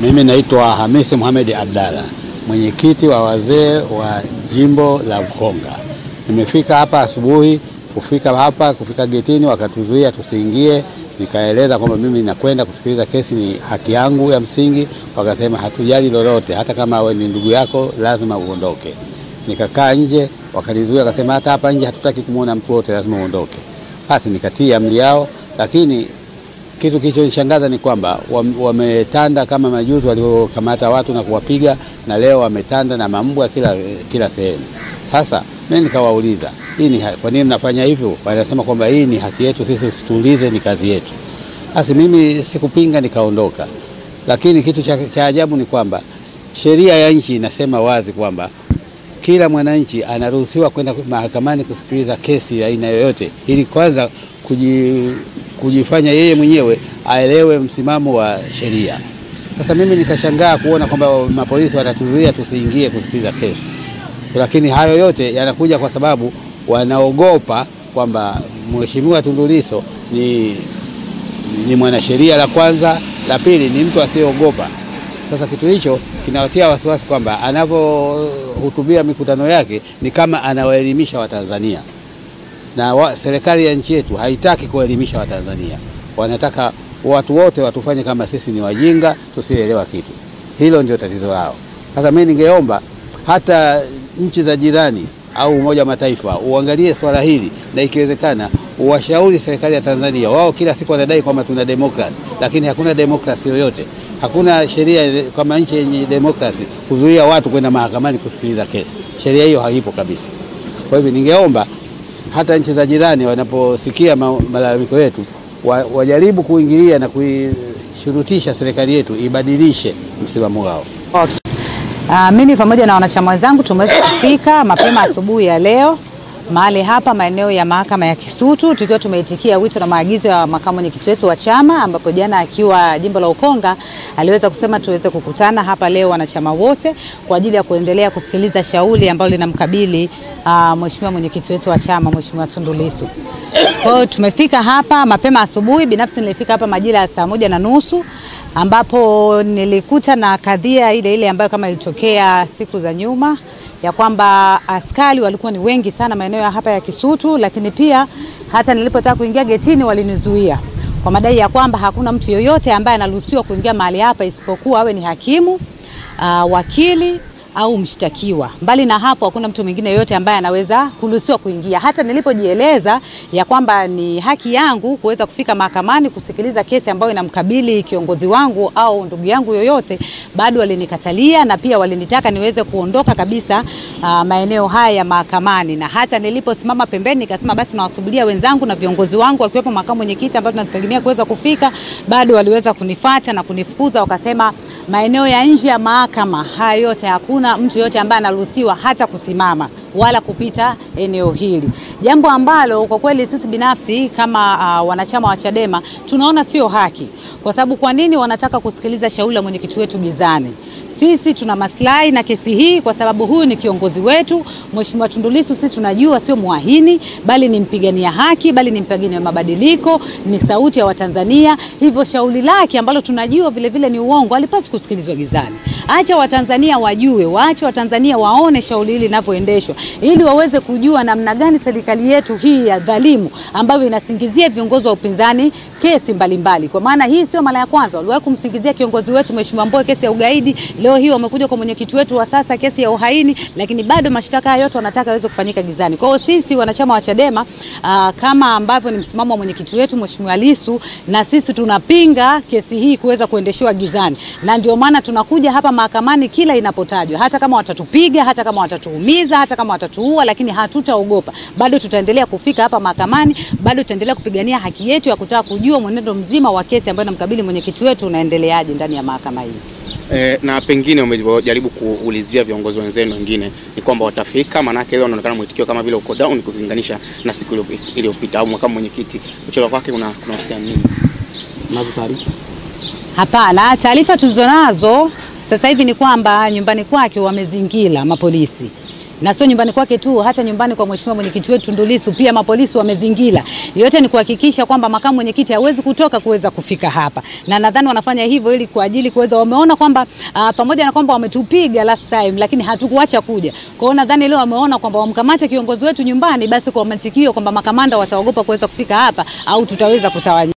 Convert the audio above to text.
Mimi naitwa Hamisi Mohamed Abdalla, mwenyekiti wa wazee wa jimbo la Ukonga. Nimefika hapa asubuhi, kufika getini wakatuzuia tusiingie. Nikaeleza kwamba mimi nakwenda kusikiliza kesi, ni haki yangu ya msingi. Wakasema hatujali lolote, hata kama wewe ni ndugu yako lazima uondoke. Nikakaa nje, wakanizuia, wakasema hata hapa nje hatutaki kumuona mtu wote, lazima uondoke. Basi nikatii amri yao, lakini kitu kilichonishangaza ni kwamba wametanda kama majuzi waliokamata watu na kuwapiga, na leo wametanda na mambwa kila sehemu. Sasa mimi nikawauliza, kwa nini mnafanya hivyo? Wanasema kwamba hii ni haki yetu sisi, usitulize, ni kazi yetu. Basi mimi sikupinga, nikaondoka. Lakini kitu cha ajabu ni kwamba sheria ya nchi inasema wazi kwamba kila mwananchi anaruhusiwa kwenda mahakamani kusikiliza kesi ya aina yoyote, ili kwanza kujifanya yeye mwenyewe aelewe msimamo wa sheria. Sasa mimi nikashangaa kuona kwamba mapolisi wanatuzuia tusiingie kusikiliza kesi. Lakini hayo yote yanakuja kwa sababu wanaogopa kwamba Mheshimiwa Tundu Lissu ni mwanasheria, la kwanza, la pili ni mtu asiyeogopa. Sasa kitu hicho kinawatia wasiwasi kwamba anapohutubia mikutano yake ni kama anawaelimisha Watanzania. Na serikali ya nchi yetu haitaki kuelimisha Watanzania. Wanataka watu wote watufanye kama sisi ni wajinga, tusielewa kitu. Hilo ndio tatizo lao. Sasa mimi ningeomba hata nchi za jirani au Umoja wa Mataifa uangalie swala hili, na ikiwezekana uwashauri serikali ya Tanzania. Wao kila siku wanadai kwamba tuna demokrasi, lakini hakuna demokrasi yoyote. Hakuna sheria kama nchi yenye demokrasi kuzuia watu kwenda mahakamani kusikiliza kesi. Sheria hiyo haipo kabisa. Kwa hivyo ningeomba hata nchi za jirani wanaposikia malalamiko yetu wajaribu kuingilia na kuishurutisha serikali yetu ibadilishe msimamo wao. Mimi pamoja na wanachama wenzangu tumeweza kufika mapema asubuhi ya leo mahali hapa maeneo ya mahakama ya Kisutu, tukiwa tumeitikia wito na maagizo ya makamu mwenyekiti wetu wa chama, ambapo jana akiwa jimbo la Ukonga aliweza kusema tuweze kukutana hapa leo wanachama wote kwa ajili ya kuendelea kusikiliza shauri ambalo linamkabili mheshimiwa mwenyekiti wetu wa chama, Mheshimiwa Tundu Lissu. Kwa hiyo tumefika hapa mapema asubuhi. Binafsi nilifika hapa majira ya 1:30 ambapo nilikuta na kadhia ile ambayo kama ilitokea siku za nyuma, ya kwamba askari walikuwa ni wengi sana maeneo ya hapa ya Kisutu, lakini pia hata nilipotaka kuingia getini walinizuia kwa madai ya kwamba hakuna mtu yoyote ambaye anaruhusiwa kuingia mahali hapa isipokuwa awe ni hakimu, wakili au mshtakiwa. Mbali na hapo hakuna mtu mwingine yote ambaye anaweza kuruhusiwa kuingia. Hata nilipojieleza ya kwamba ni haki yangu kuweza kufika mahakamani kusikiliza kesi ambayo inamkabili kiongozi wangu au ndugu yangu yoyote, bado walinikatalia na pia walinitaka niweze kuondoka kabisa maeneo haya ya mahakamani. Na hata niliposimama pembeni nikasema basi nawasubiria wenzangu na viongozi wangu wakiwepo makamu mwenyekiti ambao tunategemea kuweza kufika, bado waliweza kunifuata na kunifukuza, wakasema maeneo ya nje ya mahakama haya yote hakuna mtu yote ambaye anaruhusiwa hata kusimama wala kupita eneo hili. Jambo ambalo kwa kweli sisi binafsi kama wanachama wa Chadema tunaona sio haki. Kwa sababu kwa nini wanataka kusikiliza shauri la mwenyekiti wetu gizani? Sisi tuna maslahi na kesi hii kwa sababu huyu ni kiongozi wetu. Mheshimiwa Tundu Lissu sisi tunajua sio muahini, bali ni mpigania haki, bali ni mpigania mabadiliko, ni sauti ya Watanzania. Hivyo shauri lake ambalo tunajua vile vile ni uongo alipaswi kusikilizwa gizani. Acha Watanzania wajue, waache Watanzania waone shauri hili linavyoendeshwa, ili waweze kujua namna gani serikali yetu hii ya dhalimu ambayo inasingizia viongozi wa upinzani kesi mbalimbali. Kwa maana hii sio mara ya kwanza, waliwahi kumsingizia kiongozi wetu Mheshimiwa Mbowe kesi ya ugaidi, leo hii wamekuja kwa mwenyekiti wetu wa sasa kesi ya uhaini, lakini bado mashtaka yote wanataka yaweze kufanyika gizani. Kwa hiyo sisi wanachama wa Chadema kama ambavyo ni msimamo wa mwenyekiti wetu Mheshimiwa Lissu, na sisi tunapinga kesi hii kuweza kuendeshwa gizani. Na ndio maana tunakuja hapa mahakamani kila inapotajwa, hata kama watatupiga, hata kama watatuumiza, hata kama watatuua, lakini hatutaogopa. Bado tutaendelea kufika hapa mahakamani, bado tutaendelea kupigania haki yetu ya kutaka kujua mwenendo mzima wa kesi ambayo inamkabili mwenyekiti wetu unaendeleaje ndani ya mahakama hii. Na pengine umejaribu kuulizia viongozi wenzenu wengine ni kwamba watafika, manake leo unaonekana mwitikio kama vile uko down kulinganisha na siku iliyopita au mwaka mwenyekiti. Uchoro wake kuna uhusiano nini? Unazo taarifa? Hapana, taarifa tulizonazo sasa hivi ni kwamba nyumbani kwake wamezingira mapolisi. na sio nyumbani kwake tu, hata nyumbani kwa mheshimiwa mwenyekiti wetu Tundu Lissu pia mapolisi wamezingira. Yote ni kuhakikisha kwamba makamu mwenyekiti hawezi kutoka kuweza kufika hapa, na nadhani wanafanya hivyo ili kwa ajili kuweza, wameona kwamba pamoja na kwamba wametupiga last time lakini hatukuacha kuja. Kwa hiyo nadhani leo wameona kwamba wamkamate kiongozi wetu nyumbani, basi kwa matikio kwamba makamanda wataogopa kuweza kufika hapa au tutaweza kutawanya.